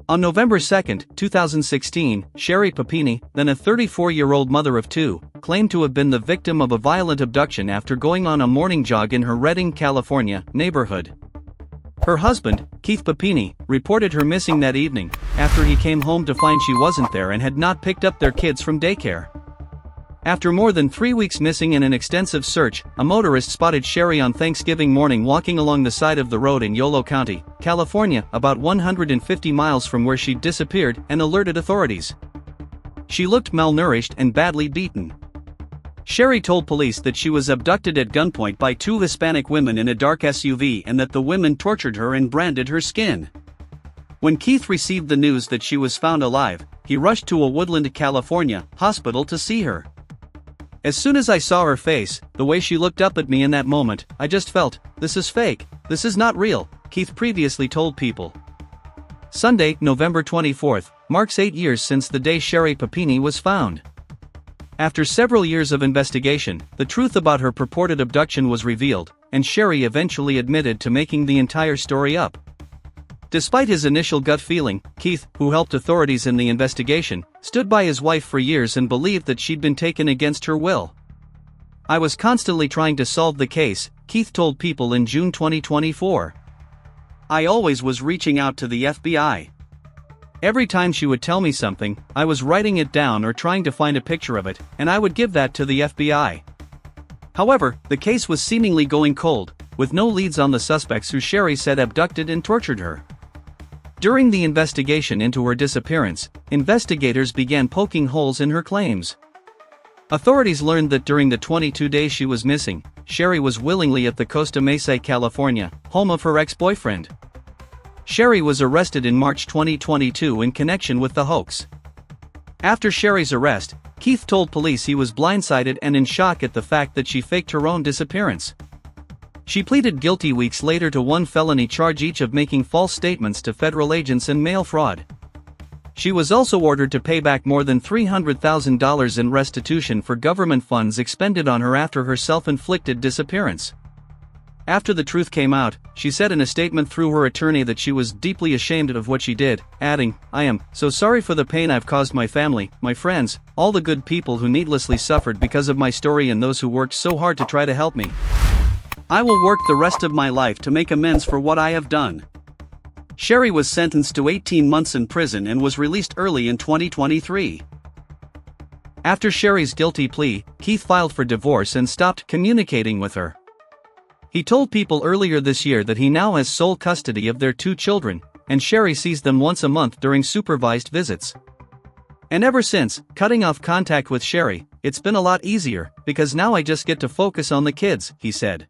On November 2, 2016, Sherri Papini, then a 34-year-old mother of two, claimed to have been the victim of a violent abduction after going on a morning jog in her Redding, California, neighborhood. Her husband, Keith Papini, reported her missing that evening, after he came home to find she wasn't there and had not picked up their kids from daycare. After more than 3 weeks missing and an extensive search, a motorist spotted Sherri on Thanksgiving morning walking along the side of the road in Yolo County, California, about 150 miles from where she'd disappeared, and alerted authorities. She looked malnourished and badly beaten. Sherri told police that she was abducted at gunpoint by two Hispanic women in a dark SUV and that the women tortured her and branded her skin. When Keith received the news that she was found alive, he rushed to a Woodland, California, hospital to see her. As soon as I saw her face, the way she looked up at me in that moment, I just felt, this is fake, this is not real, Keith previously told People. Sunday, November 24, marks 8 years since the day Sherri Papini was found. After several years of investigation, the truth about her purported abduction was revealed, and Sherri eventually admitted to making the entire story up. Despite his initial gut feeling, Keith, who helped authorities in the investigation, stood by his wife for years and believed that she'd been taken against her will. I was constantly trying to solve the case, Keith told People in June 2024. I always was reaching out to the FBI. Every time she would tell me something, I was writing it down or trying to find a picture of it, and I would give that to the FBI. However, the case was seemingly going cold, with no leads on the suspects who Sherri said abducted and tortured her. During the investigation into her disappearance, investigators began poking holes in her claims. Authorities learned that during the 22 days she was missing, Sherri was willingly at the Costa Mesa, California, home of her ex-boyfriend. Sherri was arrested in March 2022 in connection with the hoax. After Sherri's arrest, Keith told police he was blindsided and in shock at the fact that she faked her own disappearance. She pleaded guilty weeks later to one felony charge each of making false statements to federal agents and mail fraud. She was also ordered to pay back more than $300,000 in restitution for government funds expended on her after her self-inflicted disappearance. After the truth came out, she said in a statement through her attorney that she was deeply ashamed of what she did, adding, "I am so sorry for the pain I've caused my family, my friends, all the good people who needlessly suffered because of my story and those who worked so hard to try to help me. I will work the rest of my life to make amends for what I have done." Sherri was sentenced to 18 months in prison and was released early in 2023. After Sherri's guilty plea, Keith filed for divorce and stopped communicating with her. He told People earlier this year that he now has sole custody of their 2 children, and Sherri sees them once a month during supervised visits. And ever since, cutting off contact with Sherri, it's been a lot easier, because now I just get to focus on the kids, he said.